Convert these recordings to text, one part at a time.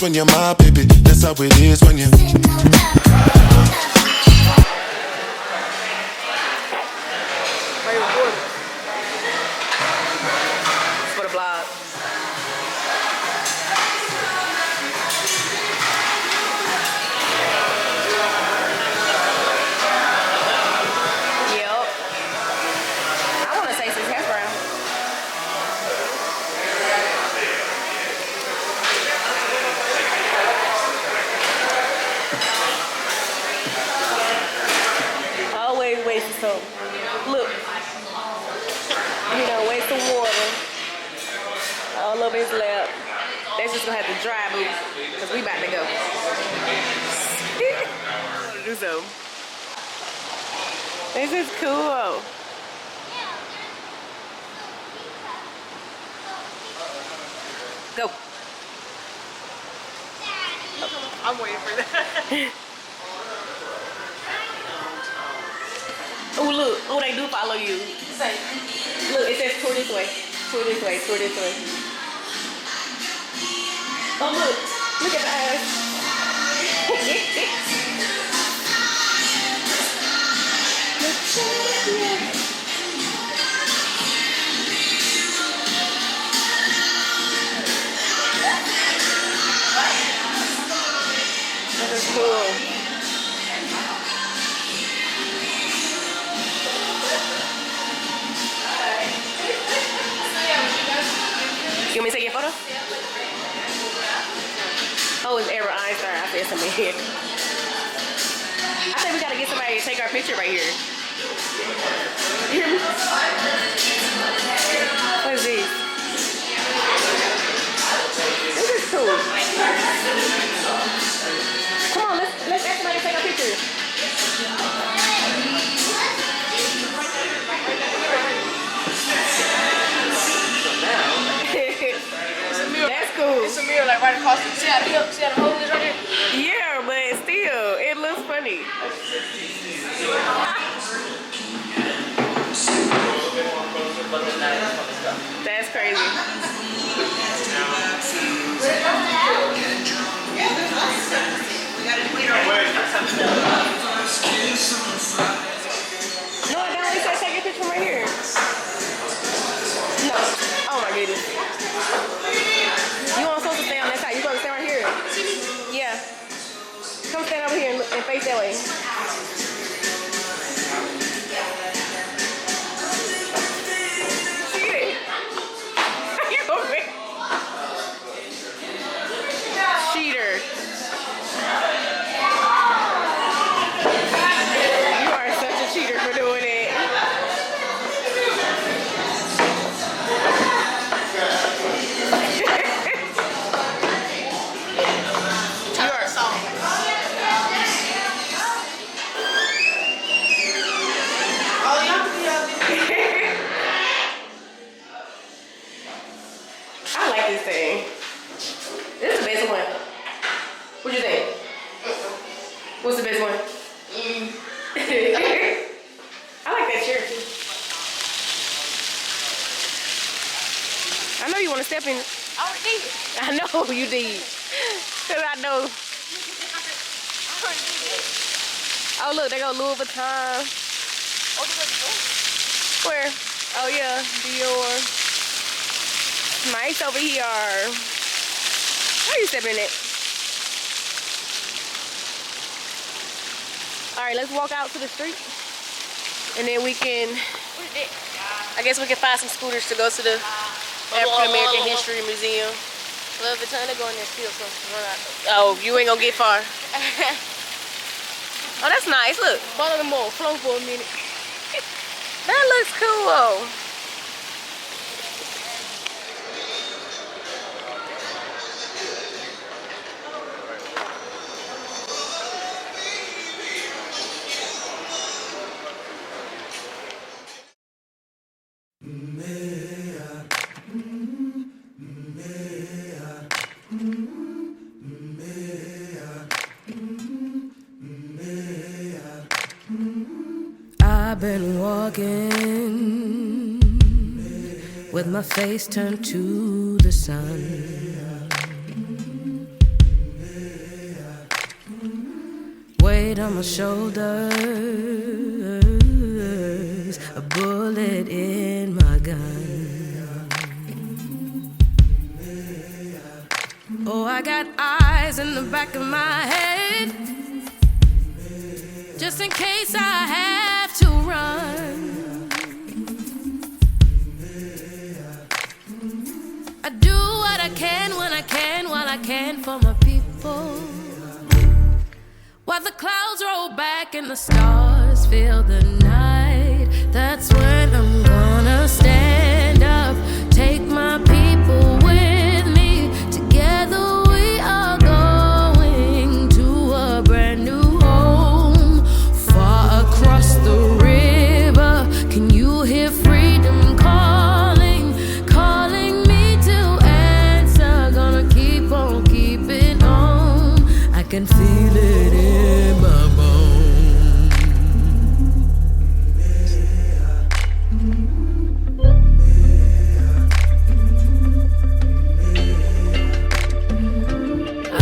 when you're my baby. That's how it is when you. For the vlog. Yep. I want to taste this hash brown. Always wasting some. Look. You know, waste some water. All over his lap. That's just gonna have to dry, boo. Cause we about to go. Do something. This is cool. Go. I'm waiting for that. Oh look, oh they do follow you. Look, it says tour this way. Tour this way, tour this way. Oh look at the eyes. This is cool. You want me to take your photo? Oh, it's Albert Einstein. I said something here. I think we gotta get somebody to take our picture right here. You hear me? What is this? This is cool. Come on, let's ask somebody to take our picture. That's cool. It's a mirror like right across the see how the hole is right here? Yeah, but still, it looks funny. That's crazy. No, I don't. It says take a picture from right here. No. Oh my goodness. You want supposed to stay on that side. You supposed to stay right here. Yeah. Come stand over here and face that way. Cheating. You over there. Cheater. You are such a cheater for doing it. I like this thing. This is the best one. What do you think? What's the best one? I like that chair too. I know you want to step in. I already did it. I know you did. Cause I know. Oh look, they go Louis Vuitton. Oh, they go Dior? Where? Oh yeah, Dior. Nice over here. How you stepping in it? All right, let's walk out to the street, and then we can. I guess we can find some scooters to go to the African American History Museum. Love the time to go in there still, so run out. Oh, you ain't gonna get far. Oh, that's nice. Look, follow the mall. Flow for a minute. That looks cool. I've been walking with my face turned to the sun. weight on my shoulders, a bullet in my gun. Oh, I got eyes in the back of my head, just in case I have to run. I do what I can when I can, while I can for my people. While the clouds roll back and the stars fill the night, that's when I'm gonna stand up, take my people with me. Together we are going to a brand new home, far across the river. Can you hear freedom calling, calling me to answer? Gonna keep on keeping on. I can feel it in my bones.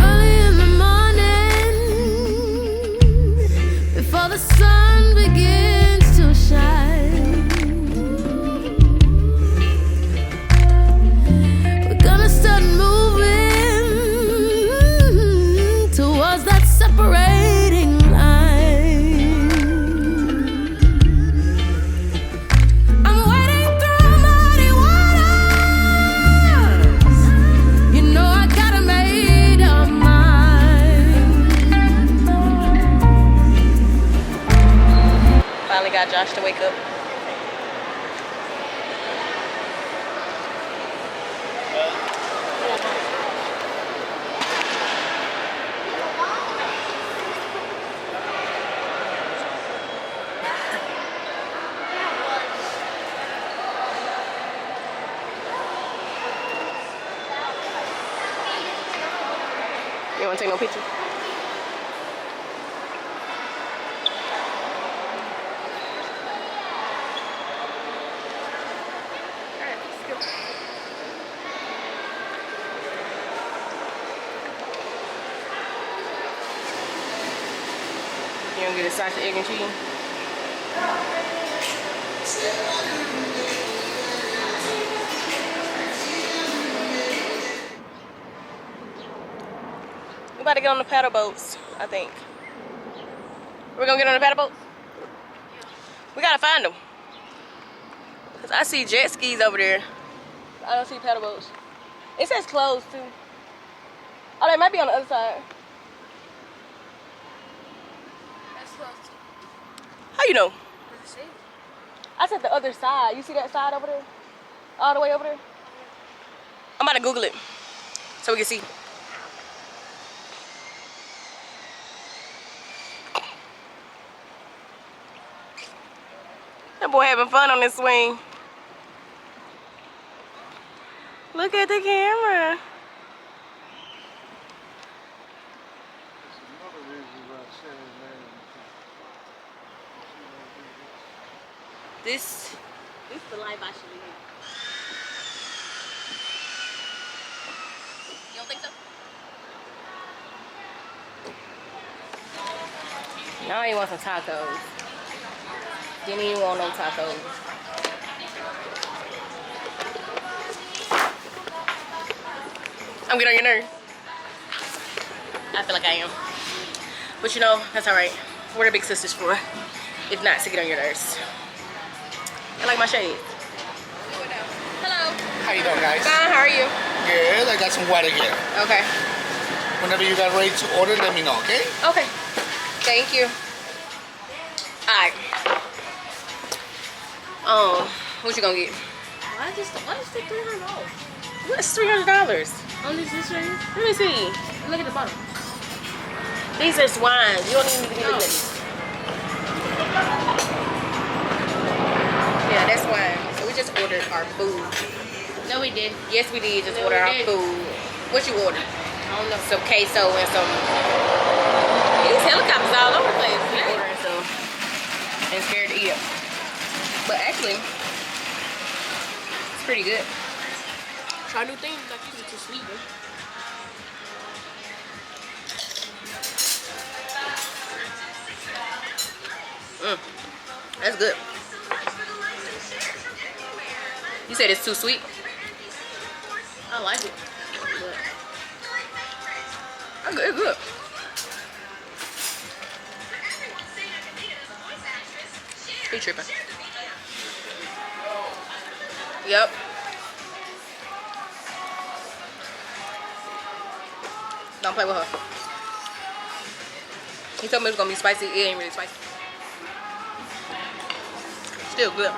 Early in the morning, before the sun begins to shine, we're gonna start moving towards that separating line. I'm wading through muddy waters. You know I got a made up mind. Finally got Josh to wake up. You want to take no picture? You gonna get a sausage, egg, and cheese? We about to get on the paddle boats, I think. We're gonna get on the paddle boats? We gotta find them. Cause I see jet skis over there. I don't see paddle boats. It says closed too. Oh, they might be on the other side. That's close to. How you know? Does it say? I said the other side. You see that side over there? All the way over there? I'm about to Google it so we can see. That boy having fun on this swing. Look at the camera. This the life I should live. You don't think so? Now you want some tacos. Didn't even want no tacos. I'm getting on your nerves. I feel like I am. But you know, that's alright. We're the big sisters for. If not, to get on your nerves. I like my shade. Hello. How you doing, guys? Fine, how are you? Good. I got some water here. Okay. Whenever you got ready to order, let me know, okay? Okay. Thank you. Alright. What you gonna get? Why is it $300? What's $300? Only this right here? Let me see. Look at the bottom. These are swines. You don't even need to be looking at these. Yeah, that's wine. So we just ordered our food. No, we did. Yes, we did just No, order we our did. food. What you ordered? I don't know. Some queso and some. These helicopters all over the place. We ordering some and scared to eat it. But actually, it's pretty good. Try new things like you just sleeping. That's good. You said it's too sweet? I like it. It's good. It's good. He tripping. Yep. Don't play with her. He told me it was gonna be spicy. It ain't really spicy. Still good.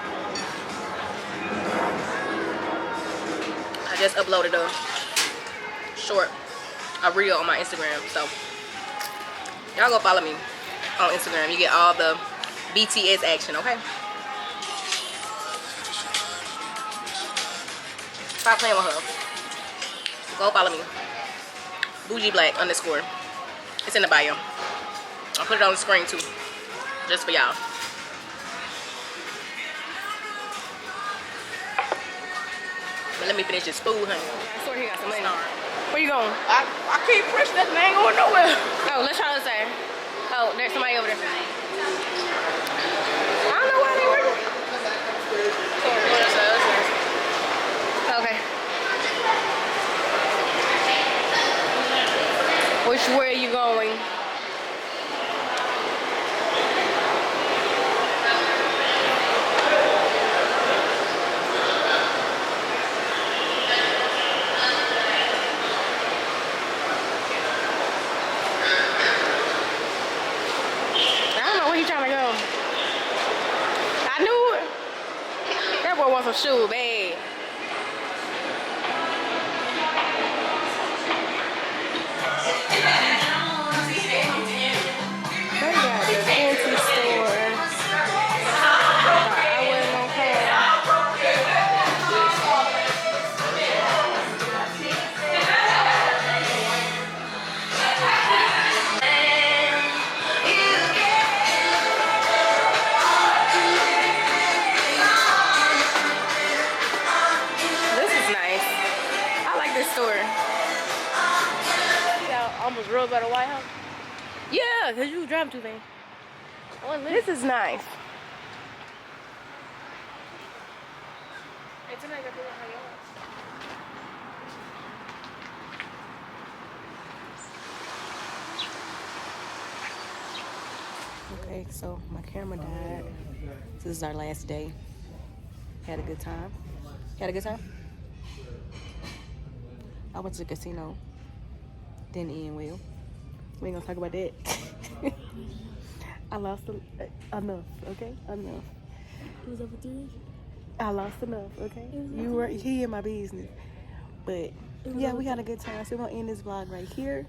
I just uploaded a reel on my Instagram, so y'all go follow me on Instagram. You get all the BTS action, okay? Stop playing with her. Go follow me. Bougie Black _ It's in the bio. I'll put it on the screen too, just for y'all. But let me finish this food, honey. I swear he got some money. Where you going? I keep pushing this and I ain't going nowhere. Oh, let's try this side. Oh, there's somebody over there. I don't know why they working. Okay. Which way are you going? Trying to go. I knew it. That boy wants some shoes bad. They got the fancy store. I wasn't gonna come. Store. Almost rode by the White House. Yeah, because you driving too fast. This is nice. Hey, tonight I got to do how Okay, so my camera died. So this is our last day. Had a good time. Had a good time? I went to the casino. Didn't end well. We ain't gonna talk about that. I lost enough, okay? Enough. It was over 3. I lost enough, okay? You were here in my business. But yeah, we had a good time. So we're gonna end this vlog right here.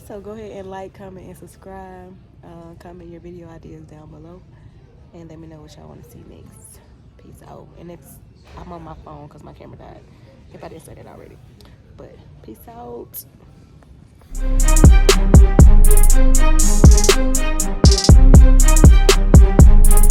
So go ahead and like, comment, and subscribe. Comment your video ideas down below. And let me know what y'all want to see next. Peace out. And I'm on my phone because my camera died. If I didn't say that already. But peace out.